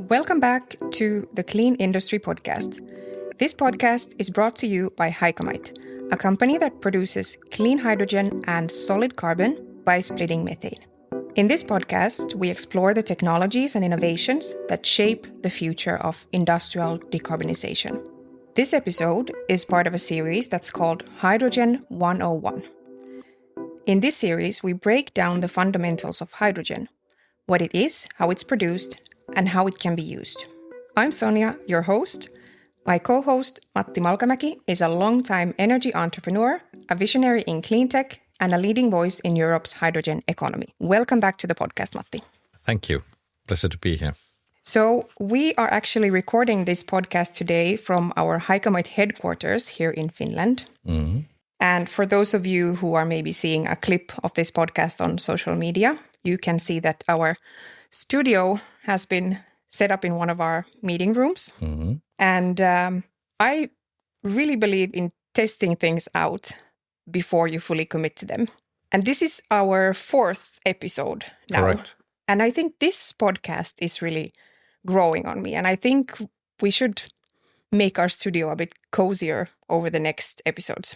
Welcome back to the Clean Industry Podcast. This podcast is brought to you by Hycamite, a company that produces clean hydrogen and solid carbon by splitting methane. In this podcast, we explore the technologies and innovations that shape the future of industrial decarbonization. This episode is part of a series that's called Hydrogen 101. In this series, we break down the fundamentals of hydrogen, what it is, how it's produced, and how it can be used. I'm Sonia, your host. My co-host, Matti Malkamäki, is a long-time energy entrepreneur, a visionary in clean tech, and a leading voice in Europe's hydrogen economy. Welcome back to the podcast, Matti. Thank you. Pleasure to be here. So we are actually recording this podcast today from our Hycamite headquarters here in Finland. Mm-hmm. And for those of you who are maybe seeing a clip of this podcast on social media, you can see that our studio has been set up in one of our meeting rooms. Mm-hmm. And I really believe in testing things out before you fully commit to them. And this is our 4th episode now. Correct. And I think this podcast is really growing on me. And I think we should make our studio a bit cozier over the next episodes.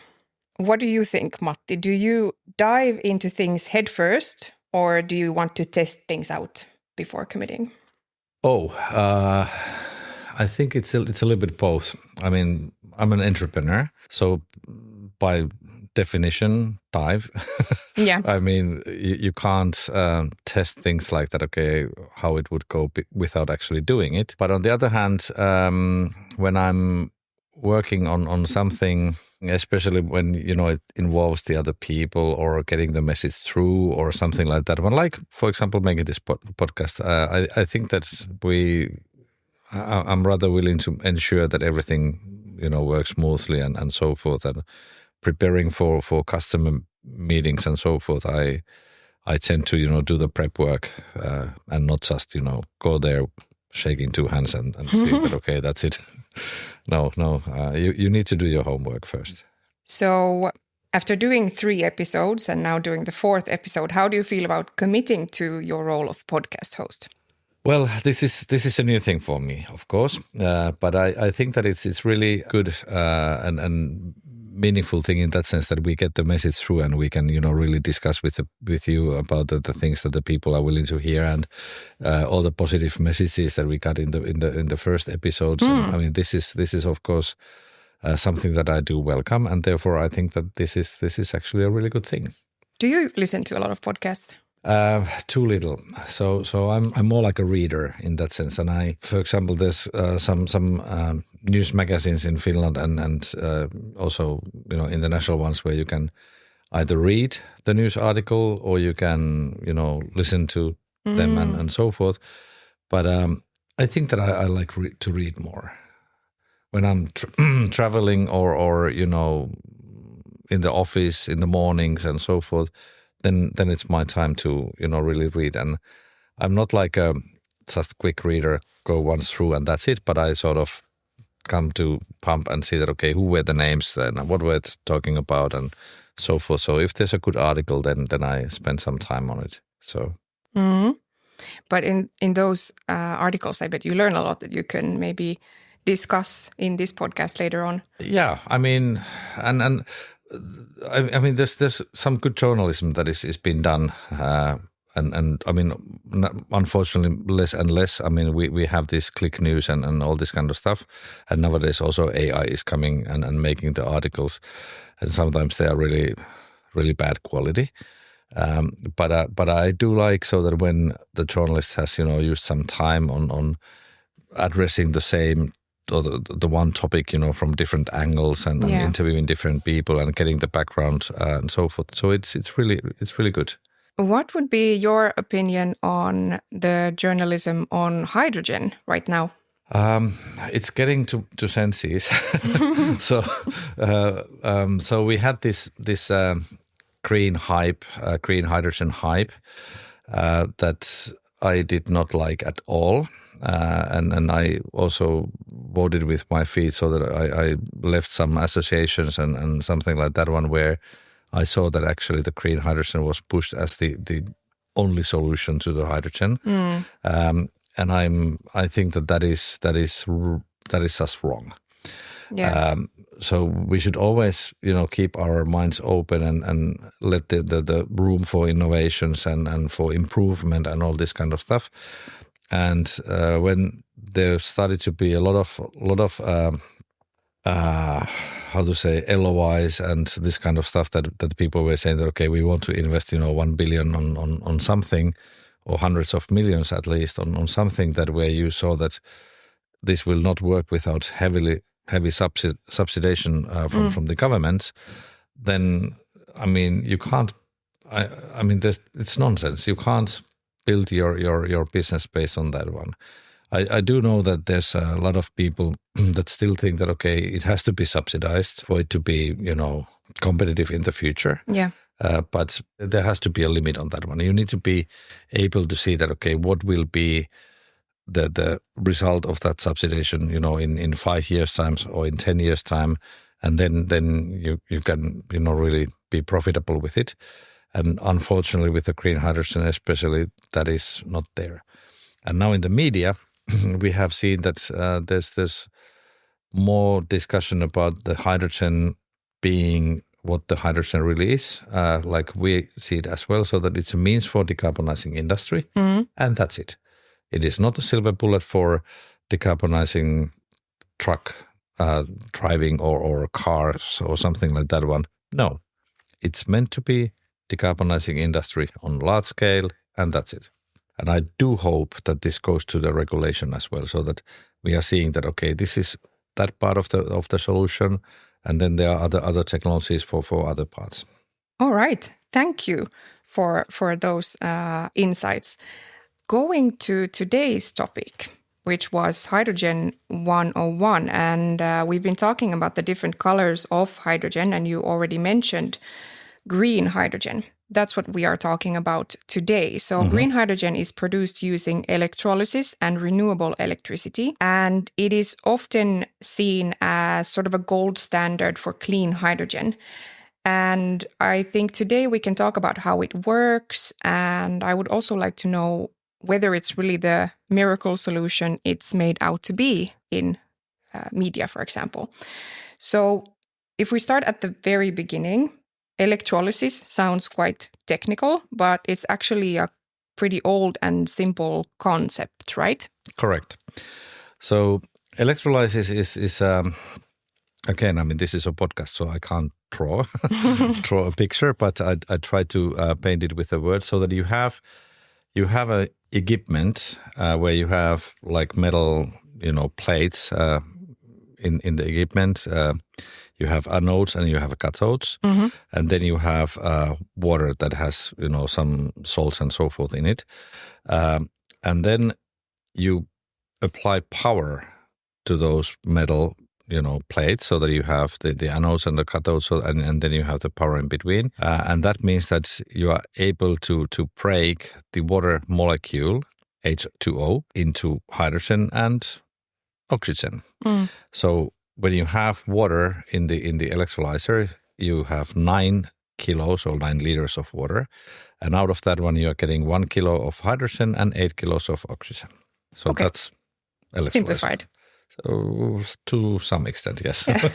What do you think, Matti? Do you dive into things head first, or do you want to test things out before committing? I think it's a little bit both. I mean, I'm an entrepreneur, so by definition, dive. Yeah. I mean, you can't test things like that, okay, how it would go without actually doing it. But on the other hand, when I'm working on something, especially when, it involves the other people or getting the message through or something like that. When, like, for example, making this podcast, I think that I'm rather willing to ensure that everything, works smoothly and so forth. And preparing for customer meetings and so forth, I tend to, do the prep work and not just, go there shaking two hands and see that, okay, that's it. No, you need to do your homework first. So after doing 3 episodes and now doing the 4th episode, how do you feel about committing to your role of podcast host? Well, this is a new thing for me, of course, but I think that it's really good and meaningful thing in that sense that we get the message through and we can really discuss with you about the things that the people are willing to hear and all the positive messages that we got in the first episodes. And, I mean, this is of course something that I do welcome, and therefore I think that this is actually a really good thing. Do you listen to a lot of podcasts? Too little. So I'm more like a reader in that sense. And for example, there's some news magazines in Finland and also international ones where you can either read the news article or you can listen to them and so forth. But I think that I like to read more when I'm traveling or in the office in the mornings and so forth. Then it's my time to really read, and I'm not like a just quick reader, go once through and that's it. But I sort of come to pump and see that, okay, who were the names then, what were they talking about, and so forth. So if there's a good article, then I spend some time on it. So, but in those articles, I bet you learn a lot that you can maybe discuss in this podcast later on. Yeah, I mean, and. I mean, there's some good journalism that is being done, and I mean, unfortunately, less and less. I mean, we have this click news and all this kind of stuff, and nowadays also AI is coming and making the articles, and sometimes they are really, really bad quality. But I do like so that when the journalist has used some time on addressing the same. Or the one topic, from different angles and interviewing different people and getting the background and so forth. So it's really good. What would be your opinion on the journalism on hydrogen right now? It's getting to senses. So we had this green hydrogen hype that I did not like at all. And I also voted with my feet so that I left some associations and something like that one where I saw that actually the green hydrogen was pushed as the only solution to the hydrogen. I think that is just wrong. Yeah. So we should always, keep our minds open and let the room for innovations and for improvement and all this kind of stuff. And when there started to be a lot of how to say, LOIs and this kind of stuff that people were saying that, okay, we want to invest, 1 billion on something, or hundreds of millions at least on something that where you saw that this will not work without heavy subsidization from the government, then, you can't, it's nonsense. You can't build your business based on that one. I do know that there's a lot of people that still think that, okay, it has to be subsidized for it to be, competitive in the future. Yeah. But there has to be a limit on that one. You need to be able to see that, okay, what will be the result of that subsidization, in 5 years' time or in 10 years' time, and then you can, really be profitable with it. And unfortunately, with the green hydrogen especially, that is not there. And now in the media, we have seen that there's more discussion about the hydrogen being what the hydrogen really is, like we see it as well, so that it's a means for decarbonizing industry, and that's it. It is not a silver bullet for decarbonizing truck driving or cars or something like that one. No, it's meant to be decarbonizing industry on large scale, and that's it. And I do hope that this goes to the regulation as well, so that we are seeing that, okay, this is that part of the solution, and then there are other technologies for other parts. All right. Thank you for those insights. Going to today's topic, which was Hydrogen 101, and we've been talking about the different colors of hydrogen, and you already mentioned green hydrogen. That's what we are talking about today. So green hydrogen is produced using electrolysis and renewable electricity, and it is often seen as sort of a gold standard for clean hydrogen. And I think today we can talk about how it works, and I would also like to know whether it's really the miracle solution it's made out to be in media, for example. So if we start at the very beginning, electrolysis sounds quite technical, but it's actually a pretty old and simple concept, right? Correct. So electrolysis is again, this is a podcast, so I can't draw a picture, but I try to paint it with a word, so that you have a equipment where you have like metal, plates in the equipment. You have anodes and you have cathodes, and then you have water that has, some salts and so forth in it. And then you apply power to those metal, plates, so that you have the anodes and the cathodes, and then you have the power in between. And that means that you are able to break the water molecule, H2O, into hydrogen and oxygen. So when you have water in the electrolyzer, you have 9 kilos or 9 liters of water. And out of that one, you are getting 1 kilo of hydrogen and 8 kilos of oxygen. So okay. That's electrolyzer. Simplified. So to some extent, yes. Yeah.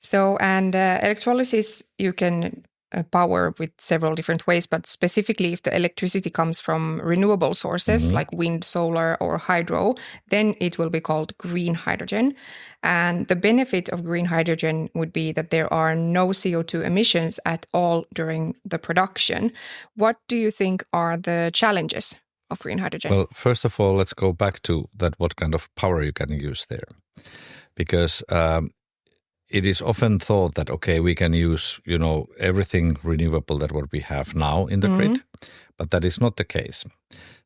So, and electrolysis, you can power with several different ways, but specifically if the electricity comes from renewable sources like wind, solar, or hydro, then it will be called green hydrogen. And the benefit of green hydrogen would be that there are no CO2 emissions at all during the production. What do you think are the challenges of green hydrogen? Well, first of all, let's go back to that, what kind of power you can use there. Because it is often thought that, okay, we can use, everything renewable that what we have now in the grid, but that is not the case.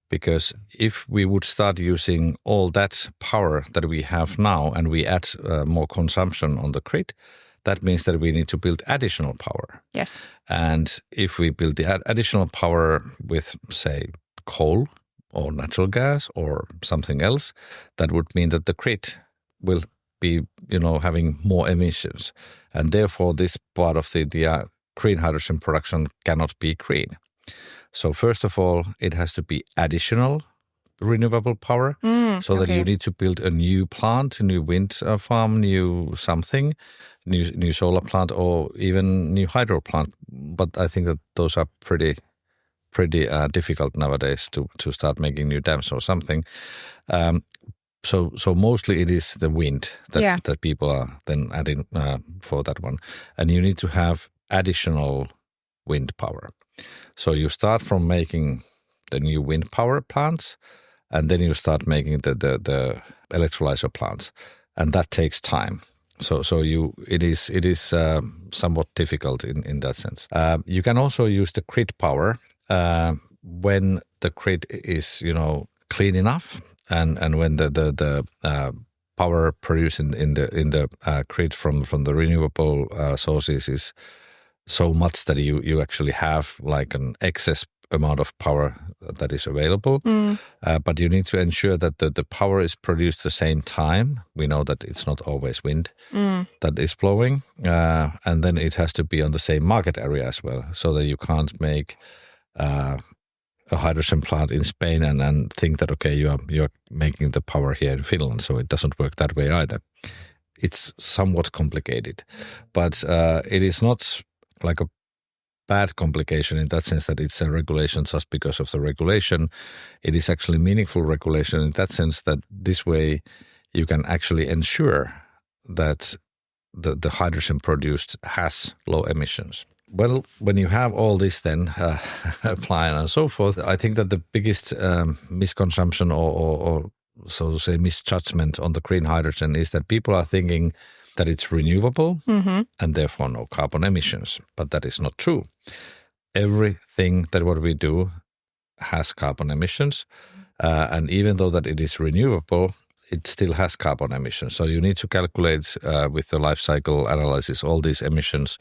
Because if we would start using all that power that we have now and we add more consumption on the grid, that means that we need to build additional power. Yes. And if we build the additional power with, say, coal or natural gas or something else, that would mean that the grid will be, having more emissions. And therefore, this part of the green hydrogen production cannot be green. So first of all, it has to be additional renewable power, so that you need to build a new plant, a new wind farm, new something, new solar plant, or even new hydro plant. But I think that those are pretty difficult nowadays to start making new dams or something. So mostly it is the wind that people are then adding for that one, and you need to have additional wind power. So you start from making the new wind power plants, and then you start making the electrolyzer plants, and that takes time. So it is somewhat difficult in that sense. You can also use the grid power when the grid is clean enough, and when the power produced in the grid from the renewable sources is so much that you actually have like an excess amount of power that is available. But you need to ensure that the power is produced at the same time. We know that it's not always wind that is blowing. And then it has to be on the same market area as well, so that you can't make a hydrogen plant in Spain and think that, okay, you're making the power here in Finland. So it doesn't work that way either. It's somewhat complicated, but it is not like a bad complication in that sense that it's a regulation just because of the regulation. It is actually meaningful regulation in that sense that this way you can actually ensure that the hydrogen produced has low emissions. Well, when you have all this then applied and so forth, I think that the biggest misconception or so to say misjudgment on the green hydrogen is that people are thinking that it's renewable and therefore no carbon emissions. But that is not true. Everything that what we do has carbon emissions. And even though that it is renewable, it still has carbon emissions. So you need to calculate with the life cycle analysis all these emissions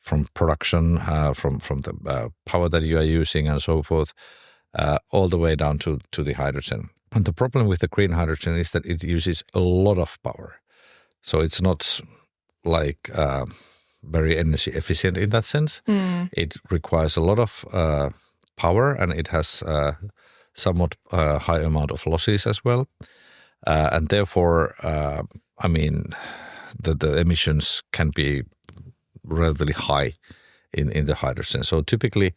from production, from the power that you are using and so forth, all the way down to the hydrogen. And the problem with the green hydrogen is that it uses a lot of power. So it's not like very energy efficient in that sense. It requires a lot of power, and it has somewhat high amount of losses as well. And therefore, the emissions can be relatively high in the hydrogen. So typically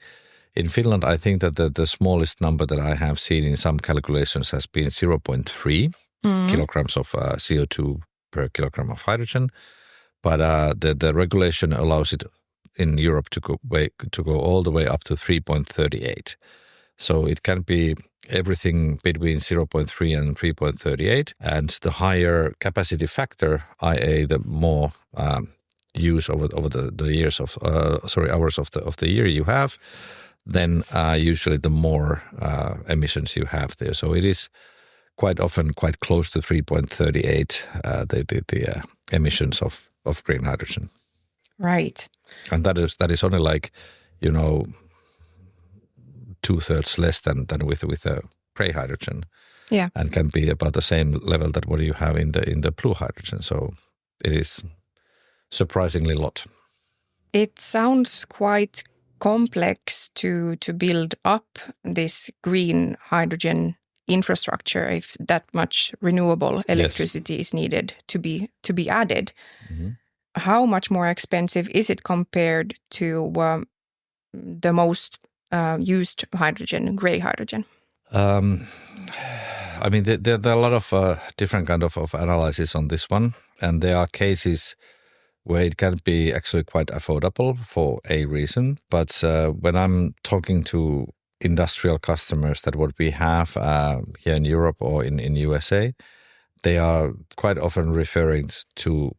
in Finland, I think that the smallest number that I have seen in some calculations has been 0.3 kilograms of CO2 per kilogram of hydrogen. But the regulation allows it in Europe to go all the way up to 3.38. So it can be everything between 0.3 and 3.38. And the higher capacity factor, i.e. the more use over the years of hours of the year you have, then usually the more emissions you have there. So it is quite often quite close to 3.38 the emissions of green hydrogen. Right. And that is only like 2/3 less than with a gray hydrogen. Yeah. And can be about the same level that what you have in the blue hydrogen. So it is surprisingly a lot. It sounds quite complex to build up this green hydrogen infrastructure if that much renewable electricity is needed to be added. How much more expensive is it compared to the most used hydrogen, gray hydrogen? There are a lot of different kind of analysis on this one, and there are cases where it can be actually quite affordable for a reason. But when I'm talking to industrial customers that what we have here in Europe or in USA, they are quite often referring to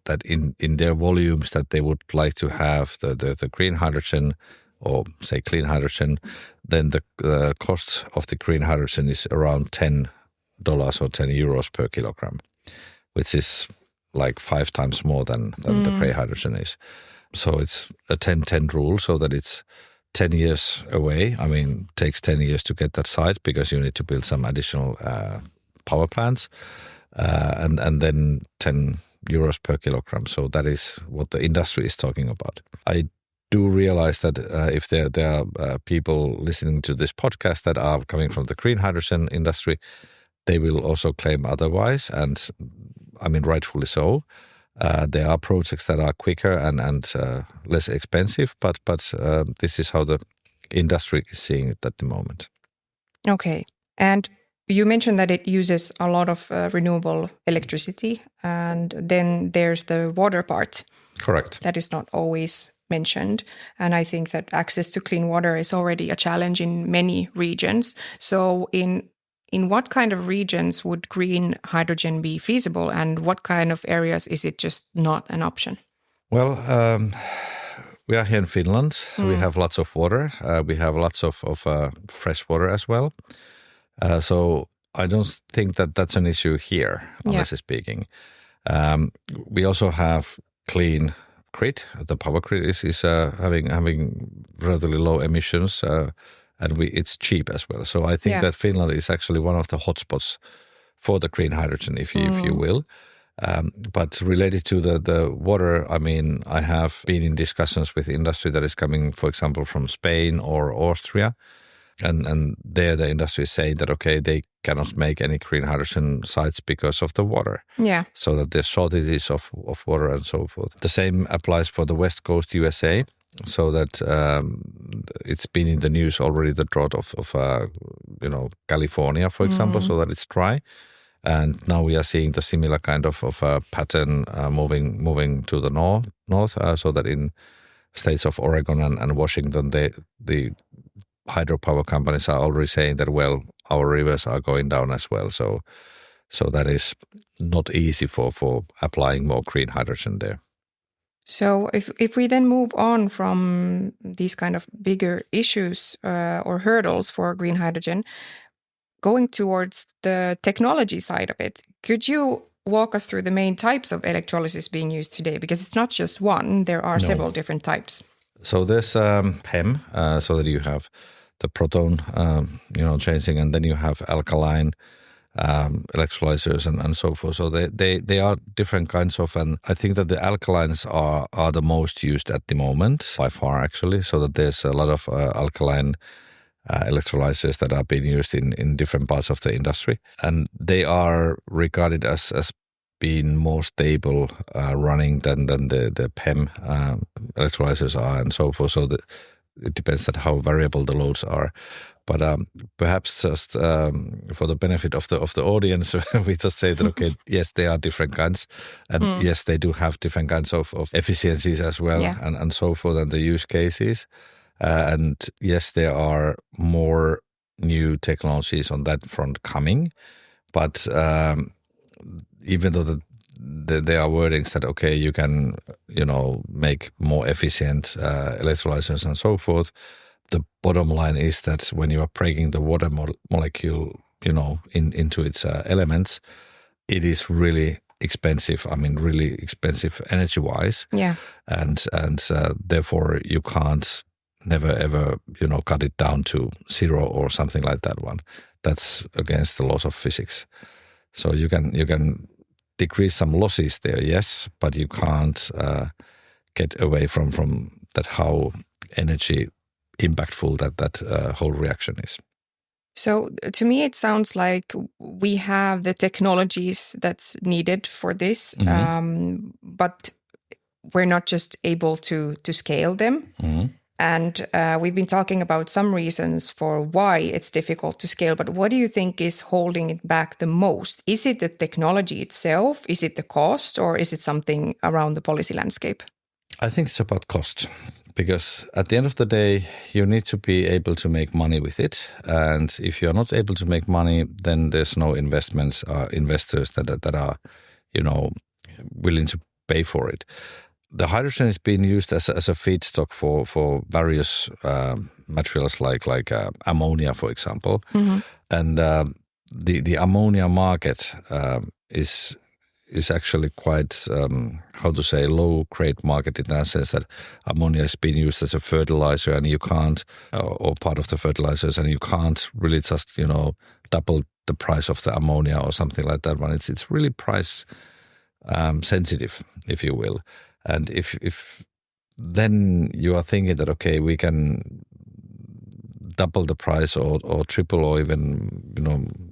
that in their volumes that they would like to have the green hydrogen or say clean hydrogen, then the cost of the green hydrogen is around $10 or 10 euros per kilogram, which is like 5 times more than the gray hydrogen is. So it's a 10-10 rule, so that it's 10 years away. It takes 10 years to get that site because you need to build some additional power plants, and then 10 euros per kilogram. So that is what the industry is talking about. I do realize that if there are people listening to this podcast that are coming from the green hydrogen industry, they will also claim otherwise, and I mean rightfully so. There are projects that are quicker and less expensive, but this is how the industry is seeing it at the moment. Okay, and you mentioned that it uses a lot of renewable electricity, and then there's the water part. Correct. That is not always mentioned, and I think that access to clean water is already a challenge in many regions. So in what kind of regions would green hydrogen be feasible, and what kind of areas is it just not an option? Well, we are here in Finland. We have lots of water. We have lots of fresh water as well. So I don't think that that's an issue here, honestly speaking. We also have clean grid. The power grid is having relatively low emissions, and it's cheap as well. So I think that Finland is actually one of the hotspots for the green hydrogen, if you will. But related to the water, I mean, I have been in discussions with industry that is coming, for example, from Spain or Austria. And there the industry is saying that, okay, they cannot make any green hydrogen sites because of the water. Yeah. So that there's shortages of water and so forth. The same applies for the West Coast USA. So that it's been in the news already, the drought of California, for example, so that it's dry. And now we are seeing the similar kind of pattern moving to the north, so that in states of Oregon and Washington, the hydropower companies are already saying that, well, our rivers are going down as well. So that is not easy for applying more green hydrogen there. So if we then move on from these kind of bigger issues or hurdles for green hydrogen, going towards the technology side of it, could you walk us through the main types of electrolysis being used today? Because it's not just one, there are several different types. So there's PEM, so that you have the proton, changing, and then you have alkaline electrolyzers and so forth. So they are different kinds of, and I think that the alkalines are the most used at the moment by far, actually. So that there's a lot of alkaline electrolyzers that are being used in different parts of the industry, and they are regarded as being more stable running than the PEM electrolyzers are and so forth. So it depends on how variable the loads are. But perhaps just for the benefit of the audience, we just say that, okay, yes, they are different kinds. And yes, they do have different kinds of efficiencies as well, and so forth, and the use cases. And yes, there are more new technologies on that front coming. But even though there are wordings that, okay, you can, make more efficient electrolyzers and so forth, the bottom line is that when you are breaking the water molecule, into its elements, it is really expensive. I mean, really expensive energy-wise. Yeah. And therefore you can't never ever, cut it down to zero or something like that one. That's against the laws of physics. So you can decrease some losses there, yes, but you can't get away from that how energy impactful that whole reaction is. So to me, it sounds like we have the technologies that's needed for this, but we're not just able to scale them. And we've been talking about some reasons for why it's difficult to scale, but what do you think is holding it back the most? Is it the technology itself? Is it the cost? Or is it something around the policy landscape? I think it's about cost, because at the end of the day, you need to be able to make money with it. And if you're not able to make money, then there's no investors that are, willing to pay for it. The hydrogen is being used as a feedstock for various materials like ammonia, for example. And the ammonia market is actually quite, low grade market in that sense that ammonia is being used as a fertilizer, and you can't, or part of the fertilizers, and you can't really just, double the price of the ammonia or something like that one. It's really price sensitive, if you will. And if then you are thinking that, okay, we can double the price or triple or even,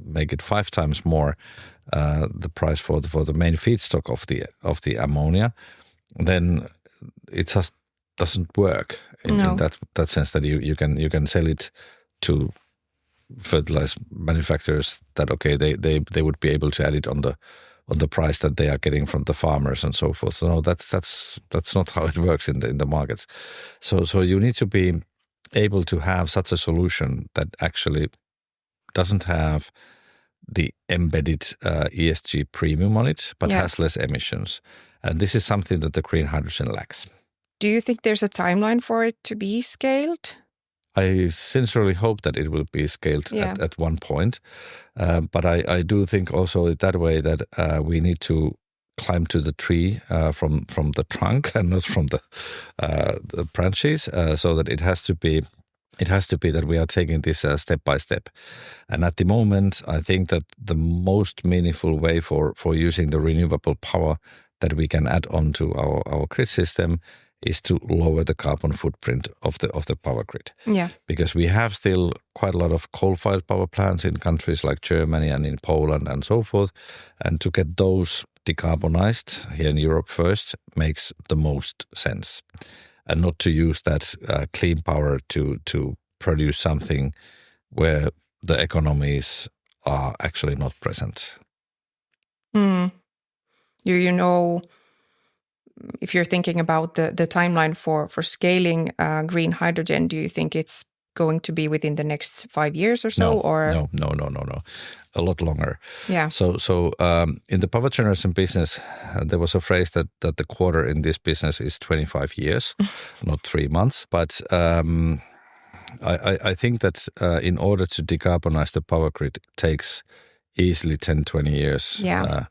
make it 5 times more the price for the main feedstock of the ammonia, then it just doesn't work in that sense that you can sell it to fertilizer manufacturers that, okay, they would be able to add it on the price that they are getting from the farmers and so forth. So no, that's not how it works in the markets. So you need to be able to have such a solution that actually doesn't have the embedded ESG premium on it, but has less emissions. And this is something that the green hydrogen lacks. Do you think there's a timeline for it to be scaled? I sincerely hope that it will be scaled at one point. But I do think also that way that we need to climb to the tree from the trunk and not from the branches, so that it has to be that we are taking this step by step. And at the moment, I think that the most meaningful way for using the renewable power that we can add on to our grid system is to lower the carbon footprint of the power grid. Yeah. Because we have still quite a lot of coal-fired power plants in countries like Germany and in Poland and so forth. And to get those decarbonized here in Europe first makes the most sense. And not to use that clean power to produce something where the economies are actually not present. If you're thinking about the timeline for scaling green hydrogen, do you think it's going to be within the next 5 years or so? No. A lot longer. Yeah. So in the power generation business, there was a phrase that the quarter in this business is 25 years, not 3 months. But I think that in order to decarbonize the power grid takes easily 10, 20 years. Yeah.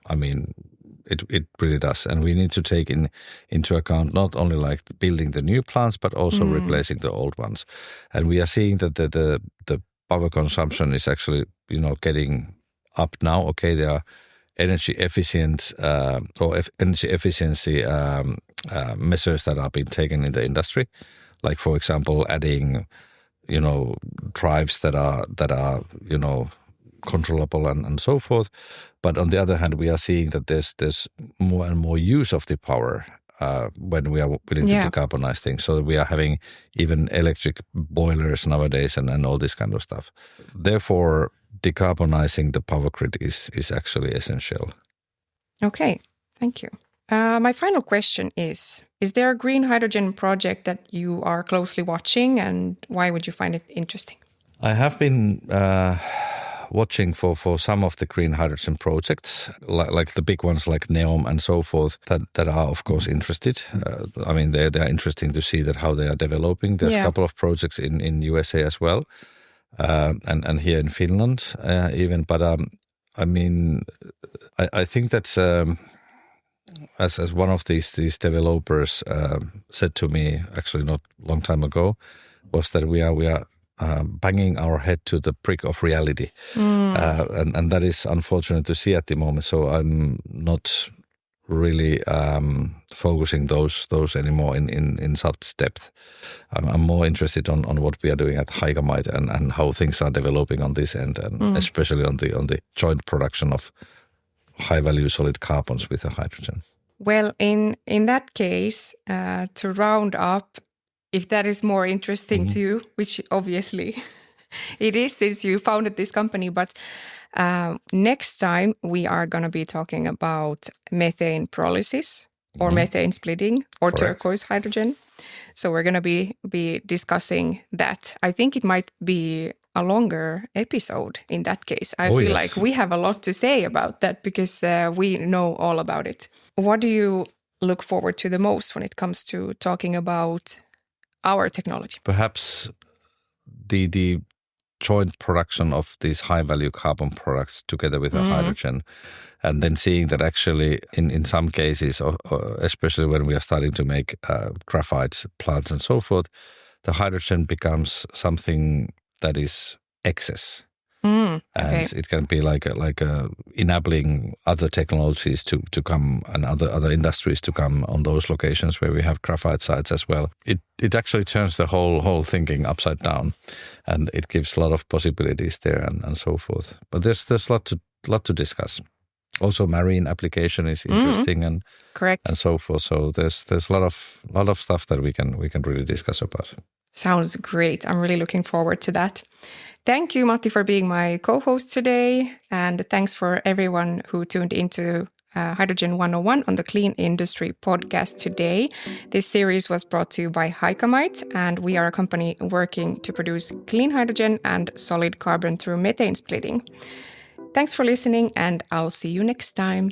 It really does. And we need to take into account not only like building the new plants, but also replacing the old ones. And we are seeing that the power consumption is actually, getting up now. Okay, there are energy efficient energy efficiency measures that are being taken in the industry. Like, for example, adding, drives that are controllable and so forth. But on the other hand, we are seeing that there's more and more use of the power when we are willing to decarbonize things. So that we are having even electric boilers nowadays and all this kind of stuff. Therefore, decarbonizing the power grid is actually essential. Okay, thank you. My final question is there a green hydrogen project that you are closely watching, and why would you find it interesting? I have been watching for some of the green hydrogen projects, like the big ones like NEOM and so forth, that are of course interested. They are interesting to see that how they are developing. There's a couple of projects in USA as well, and here in Finland even. But I think that as one of these developers said to me actually not long time ago, was that we are banging our head to the brick of reality. And that is unfortunate to see at the moment. So I'm not really focusing those anymore in such depth. I'm more interested on what we are doing at Hycamite and how things are developing on this end, and especially on the joint production of high-value solid carbons with the hydrogen. Well, in that case, to round up, if that is more interesting to you, which obviously it is since you founded this company, but next time we are going to be talking about methane pyrolysis or methane splitting or turquoise hydrogen. So we're going to be discussing that. I think it might be a longer episode in that case. I feel like we have a lot to say about that because we know all about it. What do you look forward to the most when it comes to talking about our technology? Perhaps the joint production of these high-value carbon products together with the hydrogen, and then seeing that actually in some cases, especially when we are starting to make graphite plants and so forth, the hydrogen becomes something that is excess. Okay. And it can be like enabling other technologies to come and other industries to come on those locations where we have graphite sites as well. It actually turns the whole thinking upside down, and it gives a lot of possibilities there and so forth. But there's a lot to discuss. Also, marine application is interesting and correct and so forth. So there's a lot of stuff that we can really discuss about. Sounds great. I'm really looking forward to that. Thank you, Matti, for being my co-host today. And thanks for everyone who tuned into Hydrogen 101 on the Clean Industry podcast today. This series was brought to you by Hycamite, and we are a company working to produce clean hydrogen and solid carbon through methane splitting. Thanks for listening, and I'll see you next time.